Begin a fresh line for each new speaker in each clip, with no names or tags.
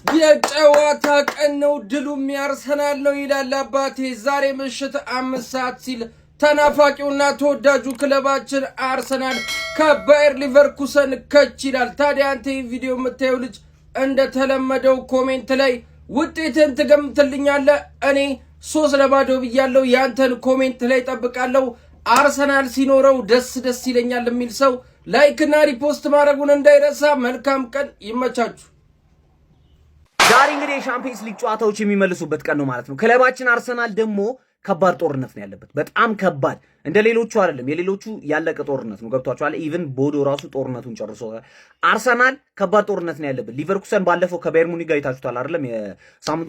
የጨዋታ ቀን ነው ድሉም ያርሰናል ነው ይላል አባቴ። ዛሬ ምሽት 5 ሰዓት ሲል ተናፋቂውና ተወዳጁ ክለባችን አርሰናል ከባየር ሊቨርኩሰን ከች ይላል። ታዲያ አንተ ቪዲዮ የምታየው ልጅ እንደተለመደው ኮሜንት ላይ ውጤትን ትገምትልኛለህ? እኔ 3-0 ብያለሁ። ያንተን ኮሜንት ላይ ጠብቃለሁ። አርሰናል ሲኖረው ደስ ይለኛል የሚል ሰው ላይክ እና ሪፖስት ማድረጉን እንዳይረሳ። መልካም ቀን፣ ይመቻችሁ።
ዛሬ እንግዲህ የሻምፒየንስ ሊግ ጨዋታዎች የሚመልሱበት ቀን ነው ማለት ነው። ክለባችን አርሰናል ደግሞ ከባድ ጦርነት ነው ያለበት፣ በጣም ከባድ። እንደ ሌሎቹ አይደለም፣ የሌሎቹ ያለቀ ጦርነት ነው። ገብቷቸዋል። ኢቭን ቦዶ ራሱ ጦርነቱን ጨርሶ፣ አርሰናል ከባድ ጦርነት ነው ያለበት። ሊቨርኩሰን ባለፈው ከባየር ሙኒክ ጋር ይታችሁታል አይደለም? የሳምንት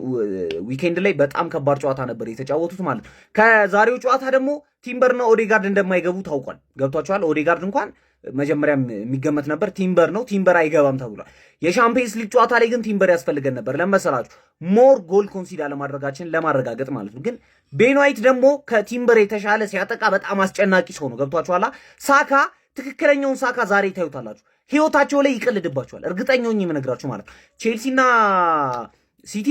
ዊኬንድ ላይ በጣም ከባድ ጨዋታ ነበር የተጫወቱት ማለት ነው። ከዛሬው ጨዋታ ደግሞ ቲምበርና ኦዴጋርድ እንደማይገቡ ታውቋል። ገብቷቸዋል። ኦዴጋርድ እንኳን መጀመሪያም የሚገመት ነበር፣ ቲምበር ነው፣ ቲምበር አይገባም ተብሏል። የሻምፒየንስ ሊግ ጨዋታ ላይ ግን ቲምበር ያስፈልገን ነበር። ለመሰላችሁ ሞር ጎል ኮንሲድ አለማድረጋችን ለማረጋገጥ ማለት ነው። ግን ቤን ዋይት ደግሞ ከቲምበር የተሻለ ሲያጠቃ በጣም አስጨናቂ ሰው ነው። ገብቷችኋል። ሳካ ትክክለኛውን ሳካ ዛሬ ታዩታላችሁ። ህይወታቸው ላይ ይቀልድባቸዋል። እርግጠኛ ነኝ የምነግራችሁ ማለት ነው። ቼልሲና ሲቲ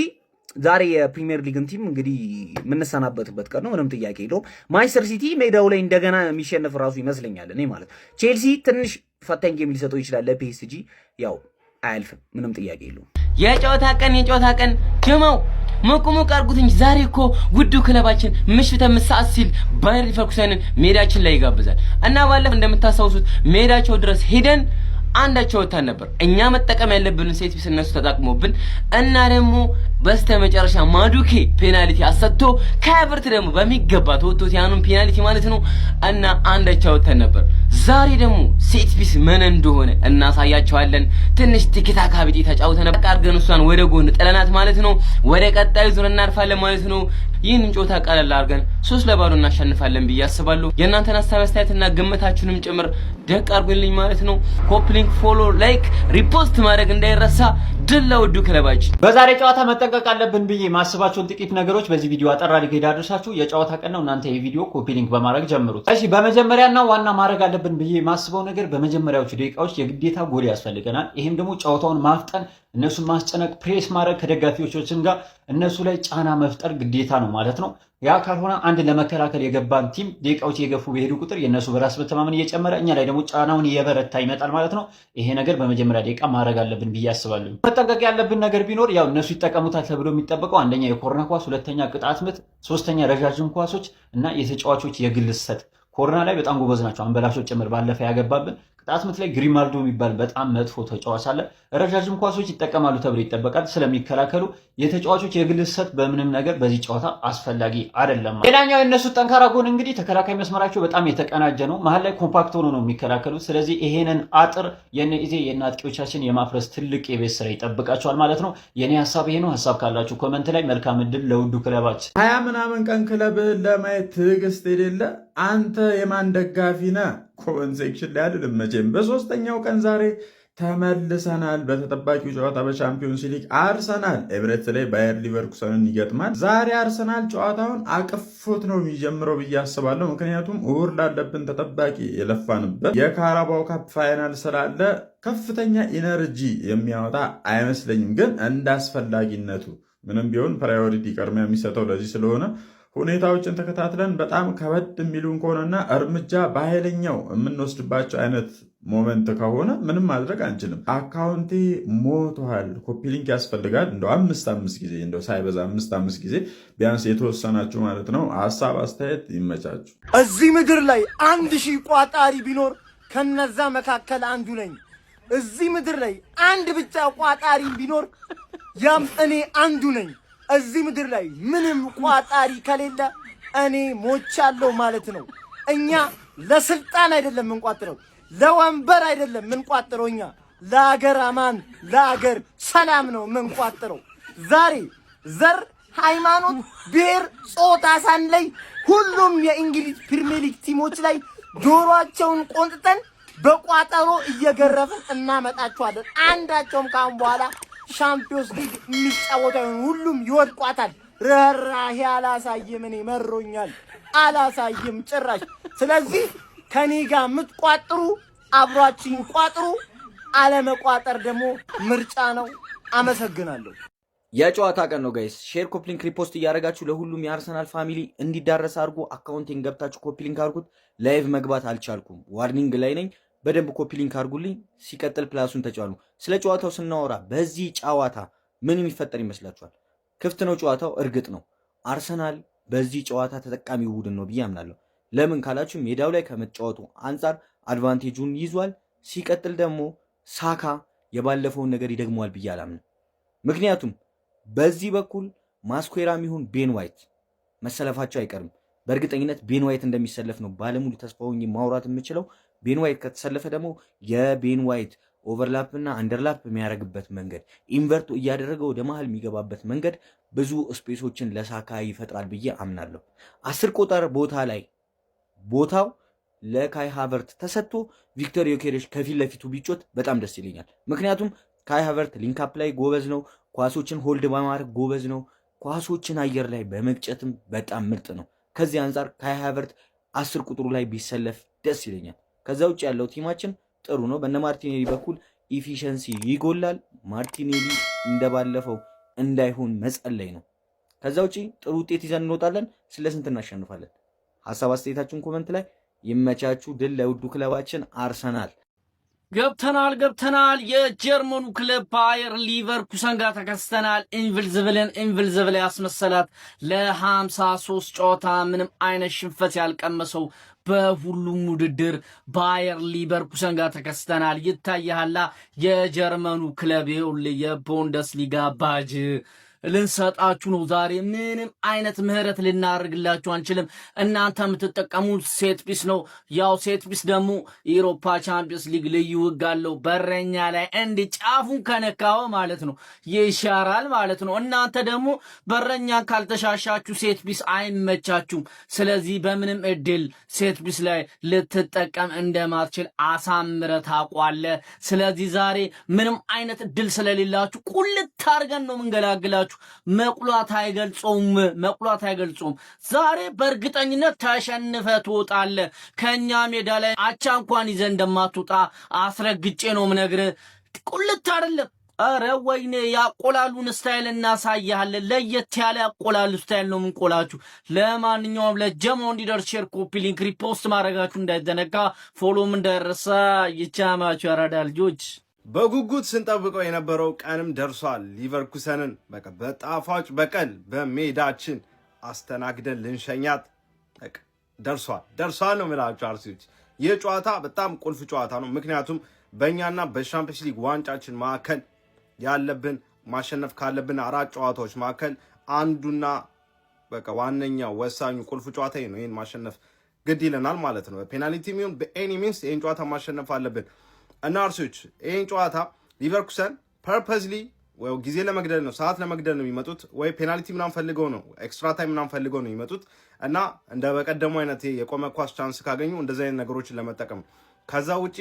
ዛሬ የፕሪሚየር ሊግን ቲም እንግዲህ የምንሰናበትበት ቀን ነው። ምንም ጥያቄ የለውም። ማንቸስተር ሲቲ ሜዳው ላይ እንደገና የሚሸነፍ ራሱ ይመስለኛል እኔ ማለት። ቼልሲ ትንሽ ፈታኝ ጌም ሊሰጠው ይችላል ለፒኤስጂ፣ ያው አያልፍም። ምንም ጥያቄ የለውም።
የጨዋታ ቀን ጀማው ሞቅ አርጉት እንጂ ዛሬ እኮ ውዱ ክለባችን ምሽት 5 ሰዓት ሲል ባየር ሊቨርኩሰንን ሜዳችን ላይ ይጋብዛል እና ባለፈው እንደምታስታውሱት ሜዳቸው ድረስ ሄደን አንዳቸው ወጣን ነበር። እኛ መጠቀም ያለብንን ሴት ፒስ እነሱ ተጠቅሞብን እና ደግሞ በስተመጨረሻ ማዱኬ ፔናልቲ አሰጥቶ ከቨርት ደግሞ በሚገባ ተወጥቶት ያኑን ፔናልቲ ማለት ነው እና አንዳቸው ወጣን ነበር። ዛሬ ደግሞ ሴት ፒስ ምን እንደሆነ እናሳያቸዋለን። ትንሽ ቲክታክ አብዲ ተጫውተን አርገን እሷን ወደ ጎን ጥለናት ማለት ነው። ወደ ቀጣዩ ዙር እናልፋለን ማለት ነው። ይህንን ጨዋታ ቀለል አድርገን 3-0 እናሸንፋለን ብዬ አስባለሁ። የእናንተን ሐሳብ አስተያየትና ግምታችሁንም ጭምር ደቅ አድርጉልኝ ማለት ነው። ኮፕሊንግ፣ ፎሎ፣ ላይክ፣ ሪፖስት ማድረግ እንዳይረሳ። ድል ለውዱ ክለባችን።
በዛሬ ጨዋታ መጠንቀቅ አለብን ብዬ ማስባቸውን ጥቂት ነገሮች በዚህ ቪዲዮ አጠር አድርጌ ዳርሻችሁ። የጨዋታ ቀን ነው። እናንተ የቪዲዮ ኮፒሊንግ በማድረግ ጀምሩት። እሺ፣ በመጀመሪያና ዋና ማድረግ አለብን ብዬ ማስበው ነገር በመጀመሪያዎቹ ደቂቃዎች የግዴታ ጎል ያስፈልገናል። ይሄም ደግሞ ጨዋታውን ማፍጠን፣ እነሱን ማስጨነቅ፣ ፕሬስ ማድረግ፣ ከደጋፊዎቻችን ጋር እነሱ ላይ ጫና መፍጠር ግዴታ ነው ማለት ነው። ያ ካልሆነ አንድ ለመከላከል የገባን ቲም ደቂቃዎች የገፉ በሄዱ ቁጥር የነሱ በራስ መተማመን እየጨመረ እኛ ላይ ደግሞ ጫናውን እየበረታ ይመጣል ማለት ነው። ይሄ ነገር በመጀመሪያ ደቂቃ ማድረግ አለብን ብዬ አስባለሁ። መጠንቀቅ ያለብን ነገር ቢኖር ያው እነሱ ይጠቀሙታል ተብሎ የሚጠበቀው አንደኛ የኮርና ኳስ፣ ሁለተኛ ቅጣት ምት፣ ሶስተኛ ረዣዥም ኳሶች እና የተጫዋቾች የግል ስህተት። ኮርና ላይ በጣም ጎበዝ ናቸው፣ አንበላሾች ጭምር ባለፈ ያገባብን። ቅጣት ምት ላይ ግሪማልዶ የሚባል በጣም መጥፎ ተጫዋች አለ። ረዣዥም ኳሶች ይጠቀማሉ ተብሎ ይጠበቃል ስለሚከላከሉ። የተጫዋቾች የግል ስህተት በምንም ነገር በዚህ ጨዋታ አስፈላጊ አይደለም። ሌላኛው የነሱ ጠንካራ ጎን እንግዲህ ተከላካይ መስመራቸው በጣም የተቀናጀ ነው። መሀል ላይ ኮምፓክት ሆኖ ነው የሚከላከሉት። ስለዚህ ይሄንን አጥር የነ አጥቂዎቻችን የማፍረስ ትልቅ የቤት ስራ ይጠብቃቸዋል ማለት ነው። የኔ ሀሳብ ይሄ ነው። ሀሳብ ካላችሁ ኮመንት ላይ። መልካም እድል ለውዱ ክለባችን።
20 ምናምን ቀን ክለብህን ለማየት ትዕግስት የሌለ አንተ የማን ደጋፊ ነህ? ኮመንት ሴክሽን ላይ አይደለም መቼም። በሶስተኛው ቀን ዛሬ ተመልሰናል። በተጠባቂው ጨዋታ በቻምፒዮንስ ሊግ አርሰናል ኤምሬትስ ላይ ባየር ሊቨርኩሰንን ይገጥማል። ዛሬ አርሰናል ጨዋታውን አቅፎት ነው የሚጀምረው ብዬ አስባለሁ። ምክንያቱም እሑድ ላለብን ተጠባቂ የለፋንበት የካራባው ካፕ ፋይናል ስላለ ከፍተኛ ኢነርጂ የሚያወጣ አይመስለኝም። ግን እንደ አስፈላጊነቱ ምንም ቢሆን ፕራዮሪቲ ቅድሚያ የሚሰጠው ለዚህ ስለሆነ ሁኔታዎችን ተከታትለን በጣም ከበድ የሚሉን ከሆነና እርምጃ በኃይለኛው የምንወስድባቸው አይነት ሞመንት ከሆነ ምንም ማድረግ አንችልም። አካውንቴ ሞቷል፣ ኮፒሊንክ ያስፈልጋል። እንደው 5 ጊዜ እንደው ሳይበዛ 5 ጊዜ ቢያንስ የተወሰናችሁ ማለት ነው። ሀሳብ አስተያየት ይመቻችሁ።
እዚህ ምድር ላይ 1000 ቋጣሪ ቢኖር ከነዛ መካከል አንዱ ነኝ። እዚህ ምድር ላይ አንድ ብቻ ቋጣሪ ቢኖር ያም እኔ አንዱ ነኝ። እዚህ ምድር ላይ ምንም ቋጣሪ ከሌለ እኔ ሞቻለሁ ማለት ነው። እኛ ለስልጣን አይደለም ምንቋጥረው፣ ለወንበር አይደለም ምንቋጥረው። እኛ ለአገር አማን፣ ለአገር ሰላም ነው ምንቋጥረው። ዛሬ ዘር፣ ሃይማኖት፣ ብሔር፣ ጾታ ሳንለይ ሁሉም የእንግሊዝ ፕሪሚየር ሊግ ቲሞች ላይ ጆሮአቸውን ቆንጥጠን በቋጠሮ እየገረፍን እናመጣቸዋለን። አንዳቸውም ካሁን በኋላ ሻምፒዮንስ ሊግ የሚጫወተው ሁሉም ይወድቋታል። ርህራሄ አላሳይም። እኔ መሮኛል፣ አላሳይም ጭራሽ። ስለዚህ ከኔ ጋር የምትቋጥሩ አብሯችሁን ቋጥሩ። አለመቋጠር ደግሞ ምርጫ ነው። አመሰግናለሁ።
የጨዋታ ቀን ነው ጋይስ። ሼር ኮፕሊንክ ሪፖስት እያደረጋችሁ ለሁሉም የአርሰናል ፋሚሊ እንዲዳረስ አድርጎ አካውንቴን ገብታችሁ ኮፕሊንክ አድርጉት። ላይቭ መግባት አልቻልኩም፣ ዋርኒንግ ላይ ነኝ። በደንብ ኮፕሊንክ አድርጉልኝ። ሲቀጥል ፕላሱን ተጫኑ። ስለ ጨዋታው ስናወራ በዚህ ጨዋታ ምን የሚፈጠር ይመስላችኋል? ክፍት ነው ጨዋታው፣ እርግጥ ነው። አርሰናል በዚህ ጨዋታ ተጠቃሚው ቡድን ነው ብዬ አምናለሁ። ለምን ካላችሁ ሜዳው ላይ ከመጫወቱ አንጻር አድቫንቴጁን ይዟል። ሲቀጥል ደግሞ ሳካ የባለፈውን ነገር ይደግመዋል ብዬ አላምንም። ምክንያቱም በዚህ በኩል ማስኩዌራም ይሁን ቤን ዋይት መሰለፋቸው አይቀርም። በእርግጠኝነት ቤን ዋይት እንደሚሰለፍ ነው ባለሙሉ ተስፋ ሆኜ ማውራት የምችለው። ቤን ዋይት ከተሰለፈ ደግሞ የቤን ዋይት ኦቨርላፕ እና አንደርላፕ የሚያደርግበት መንገድ፣ ኢንቨርት እያደረገ ወደ መሃል የሚገባበት መንገድ ብዙ ስፔሶችን ለሳካ ይፈጥራል ብዬ አምናለሁ። 10 ቁጥር ቦታ ላይ ቦታው ለካይ ሃቨርት ተሰጥቶ ቪክተር ዮኬሬሽ ከፊት ለፊቱ ቢጮት በጣም ደስ ይለኛል። ምክንያቱም ካይ ሃቨርት ሊንካፕ ላይ ጎበዝ ነው፣ ኳሶችን ሆልድ በማድረግ ጎበዝ ነው፣ ኳሶችን አየር ላይ በመቅጨትም በጣም ምርጥ ነው። ከዚህ አንጻር ካይ ሃቨርት 10 ቁጥሩ ላይ ቢሰለፍ ደስ ይለኛል። ከዛ ውጭ ያለው ቲማችን ጥሩ ነው። በነ ማርቲኔሊ በኩል ኢፊሸንሲ ይጎላል። ማርቲኔሊ እንደባለፈው እንዳይሆን መጸለይ ነው። ከዛ ውጭ ጥሩ ውጤት ይዘን እንወጣለን። ስለ ስንት እናሸንፋለን? ሐሳብ አስተያየታችሁን ኮመንት ላይ ይመቻችሁ። ድል ለውዱ ክለባችን አርሰናል።
ገብተናል። የጀርመኑ ክለብ ባየር ሊቨርኩሰን ጋር ተከስተናል። ኢንቪልዝብልን ያስመሰላት ለ53 ጨዋታ ምንም አይነት ሽንፈት ያልቀመሰው በሁሉም ውድድር ባየር ሊቨርኩሰን ጋር ተከስተናል። ይታያላ የጀርመኑ ክለብ የቡንደስሊጋ ባጅ ልንሰጣችሁ ነው ዛሬ። ምንም አይነት ምህረት ልናደርግላችሁ አንችልም። እናንተ የምትጠቀሙት ሴት ፒስ ነው። ያው ሴት ፒስ ደግሞ የአውሮፓ ቻምፒየንስ ሊግ ልዩ ሕግ አለው። በረኛ ላይ እንዲ ጫፉን ከነካው ማለት ነው ይሻራል ማለት ነው። እናንተ ደግሞ በረኛ ካልተሻሻችሁ ሴት ፒስ አይመቻችሁም። ስለዚህ በምንም እድል ሴት ፒስ ላይ ልትጠቀም እንደማትችል አሳምረ ታውቃለህ። ስለዚህ ዛሬ ምንም አይነት እድል ስለሌላችሁ ቁልት አድርገን ነው ምንገላግላችሁ። መቁላት አይገልጾም። ዛሬ በእርግጠኝነት ተሸንፈ ትወጣለህ። ከኛ ሜዳ ላይ አቻ እንኳን ይዘህ እንደማትወጣ አስረግጬ ነው ምነግርህ። ቁልት አይደለም። አረ ወይኔ ያቆላሉን ስታይል እናሳያለን። ለየት ያለ ያቆላሉ ስታይል ነው ምንቆላችሁ። ለማንኛውም ለጀማው እንዲደርስ ሼር፣ ኮፒ ሊንክ፣ ሪፖስት ማድረጋችሁ እንዳይዘነጋ፣ ፎሎም እንዳይረሳ። ይቻማችሁ ያራዳ ልጆች።
በጉጉት ስንጠብቀው የነበረው ቀንም ደርሷል። ሊቨርኩሰንን በጣፋጭ በቀል በሜዳችን አስተናግደን ልንሸኛት ደርሷል ነው የምላችሁ አርሲዎች። ይህ ጨዋታ በጣም ቁልፍ ጨዋታ ነው። ምክንያቱም በእኛና በሻምፒዮንስ ሊግ ዋንጫችን መካከል ያለብን ማሸነፍ ካለብን 4 ጨዋታዎች መካከል አንዱና ዋነኛው ወሳኙ ቁልፍ ጨዋታ ነው። ይህን ማሸነፍ ግድ ይለናል ማለት ነው። በፔናልቲ ሚሆን በኤኒ ሚንስ ይህን ጨዋታ ማሸነፍ አለብን እና አርሲዎች ይህን ጨዋታ ሊቨርኩሰን ፐርፐዝሊ ወይ ጊዜ ለመግደል ነው፣ ሰዓት ለመግደል ነው የሚመጡት፣ ወይ ፔናልቲ ምናምን ፈልገው ነው፣ ኤክስትራ ታይም ምናምን ፈልገው ነው የሚመጡት እና እንደ በቀደሙ አይነት የቆመ ኳስ ቻንስ ካገኙ እንደዚህ አይነት ነገሮችን ለመጠቀም። ከዛ ውጪ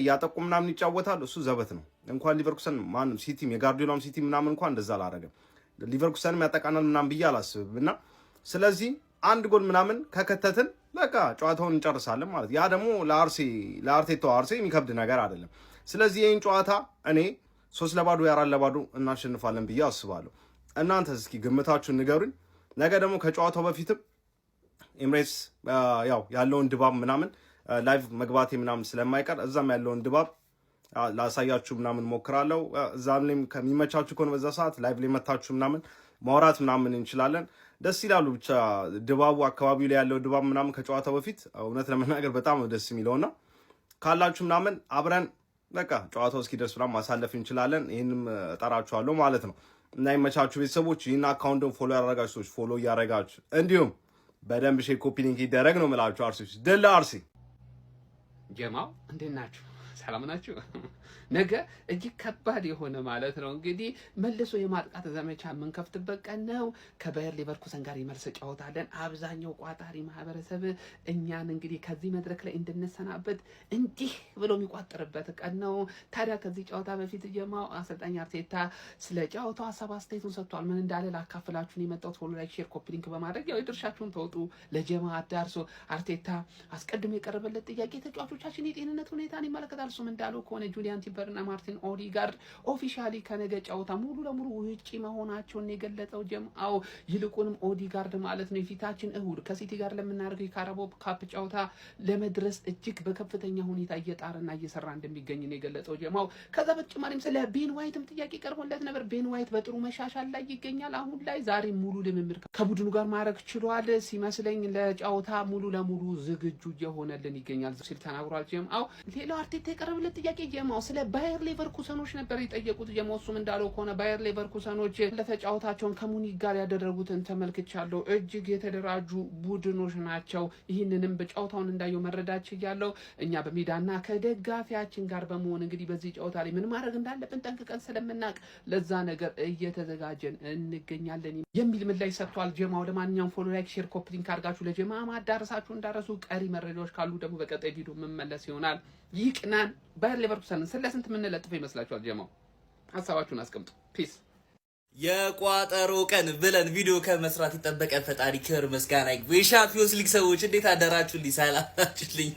ያጠቁ ምናምን ይጫወታል፣ እሱ ዘበት ነው። እንኳን ሊቨርኩሰን ማንም ሲቲም የጋርዲዮላም ሲቲ ምናምን እንኳን እንደዛ አላረገም። ሊቨርኩሰንም ያጠቃናል ምናምን ብዬ አላስብም። እና ስለዚህ አንድ ጎል ምናምን ከከተትን በቃ ጨዋታውን እንጨርሳለን ማለት። ያ ደግሞ ለአርቴታው አርሴ የሚከብድ ነገር አይደለም። ስለዚህ ይህን ጨዋታ እኔ 3-0 4-0 እናሸንፋለን ብዬ አስባለሁ። እናንተ እስኪ ግምታችሁን ንገሩኝ። ነገ ደግሞ ከጨዋታው በፊትም ኤምሬትስ ያለውን ድባብ ምናምን ላይቭ መግባቴ ምናምን ስለማይቀር እዛም ያለውን ድባብ ላሳያችሁ ምናምን ሞክራለሁ። እዛም ላይም ከሚመቻችሁ ከሆነ በዛ ሰዓት ላይቭ ላይ መታችሁ ምናምን ማውራት ምናምን እንችላለን። ደስ ይላሉ ብቻ ድባቡ፣ አካባቢው ላይ ያለው ድባብ ምናምን ከጨዋታው በፊት እውነት ለመናገር በጣም ደስ የሚለውና ካላችሁ ምናምን አብረን ጨዋታው እስኪደርስ ምናምን ማሳለፍ እንችላለን። ይህንም እጠራችኋለሁ ማለት ነው እና ይመቻችሁ ቤተሰቦች። ይህን አካውንትን ፎሎ ያደረጋችሁ ሰዎች ፎሎ እያደረጋችሁ እንዲሁም በደንብ ሼር ኮፒ ሊንክ ይደረግ ነው የምላችሁ። አርሲዎች ድል አርሲ።
ጀማው እንዴት ናችሁ? ሰላም ናችሁ? ነገ እጅግ ከባድ የሆነ ማለት ነው እንግዲህ መልሶ የማጥቃት ዘመቻ የምንከፍትበት ቀን ነው። ከባየር ሊቨርኩሰን ጋር የመልስ ጨዋታለን። አብዛኛው ቋጣሪ ማህበረሰብ እኛን እንግዲህ ከዚህ መድረክ ላይ እንድንሰናበት እንዲህ ብሎ የሚቋጥርበት ቀን ነው። ታዲያ ከዚህ ጨዋታ በፊት ጀማው አሰልጣኝ አርቴታ ስለ ጨዋታው ሀሳብ አስተያየቱን ሰጥቷል። ምን እንዳለ ላካፍላችሁን የመጣሁት። ፎሎ፣ ላይክ፣ ሼር፣ ኮፒ ሊንክ በማድረግ የድርሻችሁን ተወጡ። ለጀማ አዳርሶ አርቴታ አስቀድሞ የቀረበለት ጥያቄ ተጫዋቾቻችን የጤንነት ሁኔታን ይመለከታል። እሱም እንዳለው ከሆነ ጁሊያን ቲምበር ነበርና ማርቲን ኦዲጋርድ ኦፊሻሊ ከነገ ጨዋታ ሙሉ ለሙሉ ውጪ መሆናቸውን የገለጸው ጀምአው ይልቁንም ኦዲጋርድ ማለት ነው የፊታችን እሁድ ከሲቲ ጋር ለምናደርገው የካራባኦ ካፕ ጨዋታ ለመድረስ እጅግ በከፍተኛ ሁኔታ እየጣረና እየሰራ እንደሚገኝ ነው የገለጸው ጀምአው። ከዛ በተጨማሪም ስለ ቤን ዋይትም ጥያቄ ቀርቦለት ነበር። ቤን ዋይት በጥሩ መሻሻል ላይ ይገኛል። አሁን ላይ ዛሬ ሙሉ ልምምድ ከቡድኑ ጋር ማድረግ ችሏል ሲመስለኝ ለጨዋታ ሙሉ ለሙሉ ዝግጁ እየሆነልን ይገኛል ሲል ተናግሯል ጀምአው። ሌላው አርቴታ የቀረበለት ጥያቄ ጀምአው ስለ ባየር ሌቨርኩሰኖች ነበር የጠየቁት ጀምአው። እሱም እንዳለው ከሆነ ባየር ሌቨርኩሰኖች ለተጫዋታቸውን ከሙኒክ ጋር ያደረጉትን ተመልክቻለሁ። እጅግ የተደራጁ ቡድኖች ናቸው። ይህንንም በጨዋታውን እንዳየው መረዳት ችያለሁ። እኛ በሜዳና ከደጋፊያችን ጋር በመሆን እንግዲህ በዚህ ጨዋታ ላይ ምን ማድረግ እንዳለብን ጠንቅቀን ስለምናውቅ ለዛ ነገር እየተዘጋጀን እንገኛለን የሚል ምላሽ ሰጥቷል ጀምአው። ለማንኛውም ፎሎ፣ ላይክ፣ ሼር፣ ኮፒ ሊንክ አድርጋችሁ ለጀማ ማዳረሳችሁ እንዳረሱ። ቀሪ መረጃዎች ካሉ ደግሞ በቀጣይ ቪዲዮ መመለስ ይሆናል። ይቅናን። ባየር ሌቨርኩሰንን ስለስንት የምንለጥፈው ይመስላችኋል? ጀማው ሀሳባችሁን አስቀምጡ። ፒስ።
የቋጠሮ ቀን ብለን ቪዲዮ ከመስራት ይጠበቀ ፈጣሪ ክብር ምስጋና ይግባው። የሻምፒዮንስ ሊግ ሰዎች እንዴት አደራችሁልኝ? ሰላም ናችሁልኝ?